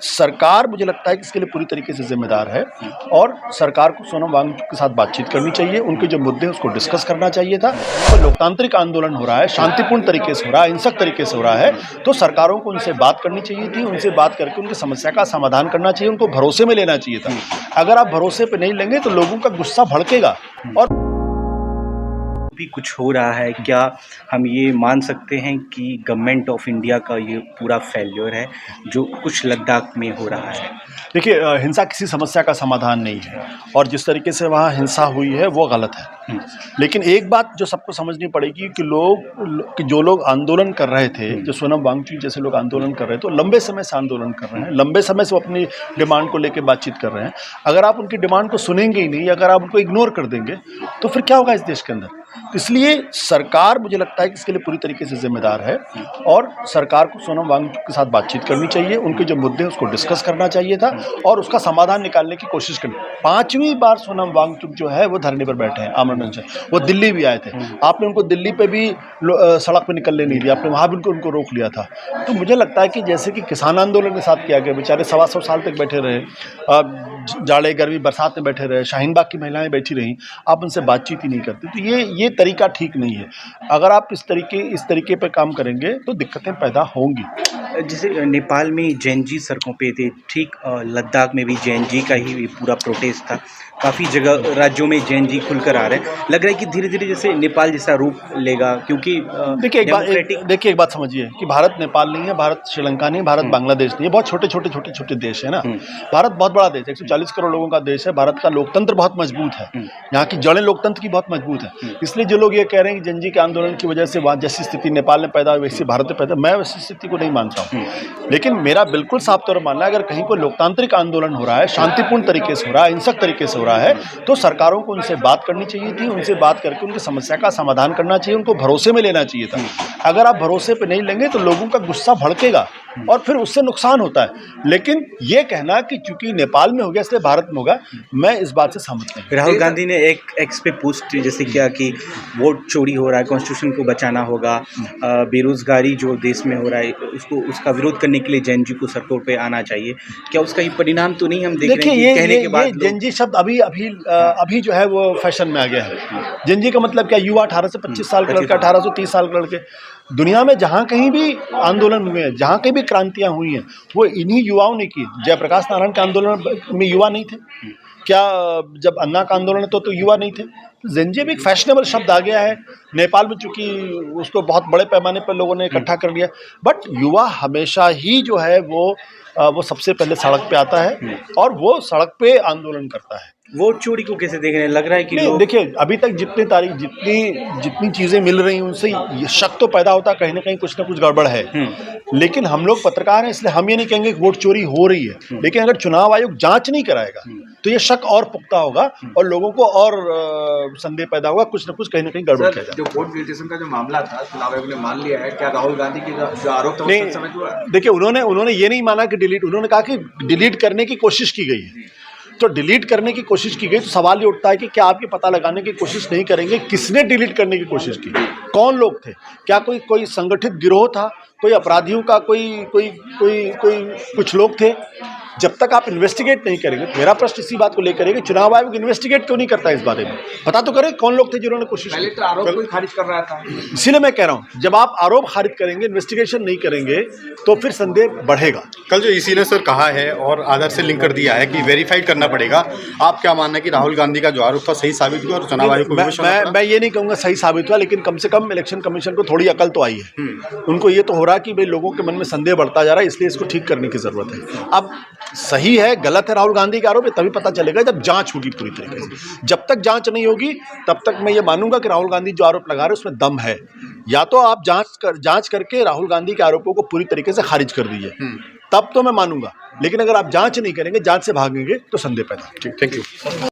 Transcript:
सरकार मुझे लगता है कि इसके लिए पूरी तरीके से जिम्मेदार है और सरकार को सोनम वांगचुक के साथ बातचीत करनी चाहिए, उनके जो मुद्दे हैं उसको डिस्कस करना चाहिए था। और लोकतांत्रिक आंदोलन हो रहा है, शांतिपूर्ण तरीके से हो रहा है, हिंसक तरीके से हो रहा है, तो सरकारों को उनसे बात करनी चाहिए थी, उनसे बात करके उनकी समस्या का समाधान करना चाहिए, उनको भरोसे में लेना चाहिए था। अगर आप भरोसे पे नहीं लेंगे तो लोगों का गुस्सा भड़केगा। और भी कुछ हो रहा है, क्या हम ये मान सकते हैं कि गवर्नमेंट ऑफ इंडिया का ये पूरा फेल्योर है जो कुछ लद्दाख में हो रहा है? देखिए, हिंसा किसी समस्या का समाधान नहीं है और जिस तरीके से वहाँ हिंसा हुई है वो गलत है। लेकिन एक बात जो सबको समझनी पड़ेगी कि जो लोग आंदोलन कर रहे थे, जो सोनम वांगचुक जैसे लोग आंदोलन कर रहे थे, लंबे समय से आंदोलन कर रहे हैं, लंबे समय से वो अपनी डिमांड को लेकर बातचीत कर रहे हैं। अगर आप उनकी डिमांड को सुनेंगे ही नहीं, अगर आप उनको इग्नोर कर देंगे तो फिर क्या होगा इस देश के अंदर। इसलिए सरकार मुझे लगता है कि इसके लिए पूरी तरीके से जिम्मेदार है और सरकार को सोनम वांगचुक के साथ बातचीत करनी चाहिए, उनके जो मुद्दे हैं उसको डिस्कस करना चाहिए था और उसका समाधान निकालने की कोशिश करनी। 5वीं बार सोनम वांगचुक जो है वो धरने पर बैठे हैं आमरण अनशन। वो दिल्ली भी आए थे, आपने उनको दिल्ली पे भी सड़क पे निकलने नहीं दिया, आपने वहाँ भी उनको रोक लिया था। तो मुझे लगता है कि जैसे कि किसान आंदोलन के साथ किया गया, बेचारे 125 साल तक बैठे रहे, जाड़े गर्मी बरसात में बैठे रहे, शाहीन बाग की महिलाएं बैठी रहीं, आप उनसे बातचीत ही नहीं करते। तो ये तरीका ठीक नहीं है। अगर आप इस तरीके पे काम करेंगे तो दिक्कतें पैदा होंगी। जैसे नेपाल में जैनजी सड़कों पे थे, ठीक लद्दाख में भी जैनजी का ही पूरा प्रोटेस्ट था। काफ़ी जगह राज्यों में जैनजी खुलकर आ रहे हैं। लग रहा है कि धीरे धीरे जैसे नेपाल जैसा रूप लेगा, क्योंकि देखिए एक बात समझिए कि भारत नेपाल नहीं है, भारत श्रीलंका नहीं है, भारत बांग्लादेश नहीं है। बहुत छोटे देश है ना। भारत बहुत बड़ा देश है, 140 करोड़ लोगों का देश है। भारत का लोकतंत्र बहुत मजबूत है, यहाँ की जड़ें लोकतंत्र की बहुत मजबूत है। इसलिए जो लोग ये कह रहे हैं कि जैनजी के आंदोलन की वजह से वहाँ जैसी स्थिति नेपाल में पैदा हुई वैसी भारत में पैदा, मैं वैसी स्थिति को नहीं मानता हूँ। लेकिन मेरा बिल्कुल साफ तौर पर मानना है, अगर कहीं कोई लोकतांत्रिक आंदोलन हो रहा है, शांतिपूर्ण तरीके से हो रहा है, हिंसक तरीके से हो रहा है, तो सरकारों को उनसे बात करनी चाहिए थी, उनसे बात करके उनकी समस्या का समाधान करना चाहिए, उनको भरोसे में लेना चाहिए था। अगर आप भरोसे पे नहीं लेंगे तो लोगों का गुस्सा भड़केगा और फिर उससे नुकसान होता है। लेकिन ये कहना कि चूंकि नेपाल में हो गया इसलिए भारत में होगा, मैं इस बात से सहमत नहीं। राहुल गांधी ने एक एक्स पे पोस्ट जैसे किया कि वोट चोरी हो रहा है, कॉन्स्टिट्यूशन को बचाना होगा, बेरोजगारी जो देश में हो रहा है उसका विरोध करने के लिए जैनजी को सड़कों पे आना चाहिए। क्या उसका ही परिणाम तो नहीं हम देख रहे हैं कि कहने के बाद जैनजी शब्द अभी जो है वो फैशन में आ गया है। जैनजी का मतलब क्या? युवा, 18 से 25 साल का लड़का, 18 से 30 साल का लड़के। दुनिया में जहाँ कहीं भी आंदोलन हुए हैं, जहाँ कहीं भी क्रांतियाँ हुई हैं, वो इन्हीं युवाओं ने की। जयप्रकाश नारायण के आंदोलन में युवा नहीं थे क्या? जब अन्ना का आंदोलन तो युवा नहीं थे? जैनजी भी एक फैशनेबल शब्द आ गया है नेपाल में, चूंकि उसको बहुत बड़े पैमाने पर लोगों ने इकट्ठा कर लिया। बट युवा हमेशा ही जो है वो सबसे पहले सड़क पे आता है और वो सड़क पे आंदोलन करता है। वोट चोरी को कैसे देख रहे हैं? लग रहा है कि देखिए, अभी तक जितनी चीज़ें मिल रही हैं उनसे ये शक तो पैदा होता है कहीं ना कहीं कुछ ना कुछ गड़बड़ है। लेकिन हम लोग पत्रकार हैं, इसलिए हम ये नहीं कहेंगे कि वोट चोरी हो रही है। लेकिन अगर चुनाव आयोग जांच नहीं कराएगा तो ये शक और पुख्ता होगा और लोगों को और संदेह पैदा होगा, कुछ ना कुछ कहीं ना कहीं गड़बड़ किया जाएगा। जो वोट डिलीटेशन का जो मामला था, चुनाव आयोग ने मान लिया है। क्या राहुल गांधी की जो आरोप था नहीं, देखिए उन्होंने ये नहीं माना कि डिलीट, उन्होंने कहा कि डिलीट करने की कोशिश की गई है। तो डिलीट करने की कोशिश की गई तो सवाल ये उठता है कि क्या आप ये पता लगाने की कोशिश नहीं करेंगे किसने डिलीट करने की कोशिश की, कौन लोग थे? क्या कोई संगठित गिरोह था, कोई अपराधियों का कोई कुछ लोग थे? जब तक आप इन्वेस्टिगेट नहीं करेंगे, तो मेरा प्रश्न इसी बात को लेकर है कि चुनाव आयोग इन्वेस्टिगेट क्यों नहीं करता इस बारे में? पता तो करें कौन लोग थे जिन्होंने कोशिश की। पहले तो आरोप कोई खारिज कर रहा था, इसीलिए मैं कह रहा हूं, जब आप आरोप खारिज करेंगे, इन्वेस्टिगेशन नहीं करेंगे तो फिर संदेह बढ़ेगा। कल जो ईसी ने सर कहा है और आधार से लिंक कर दिया है कि वेरीफाइड करना पड़ेगा, आप क्या मानना है कि राहुल गांधी का जो आरोप था सही साबित हुआ और चुनाव आयोग को मैं ये नहीं कहूँगा सही साबित हुआ, लेकिन कम से कम इलेक्शन कमीशन को थोड़ी अकल तो आई है। उनको ये तो हो रहा कि भाई लोगों के मन में संदेह बढ़ता जा रहा है, इसलिए इसको ठीक करने की जरूरत है। अब सही है गलत है राहुल गांधी के आरोप, तभी पता चलेगा जब जांच होगी पूरी तरीके से। जब तक जांच नहीं होगी तब तक मैं ये मानूंगा कि राहुल गांधी जो आरोप लगा रहे हैं उसमें दम है। या तो आप जांच करके राहुल गांधी के आरोपों को पूरी तरीके से खारिज कर दीजिए, तब तो मैं मानूंगा। लेकिन अगर आप जांच नहीं करेंगे, जांच से भागेंगे तो संदेह पैदा। Thank you.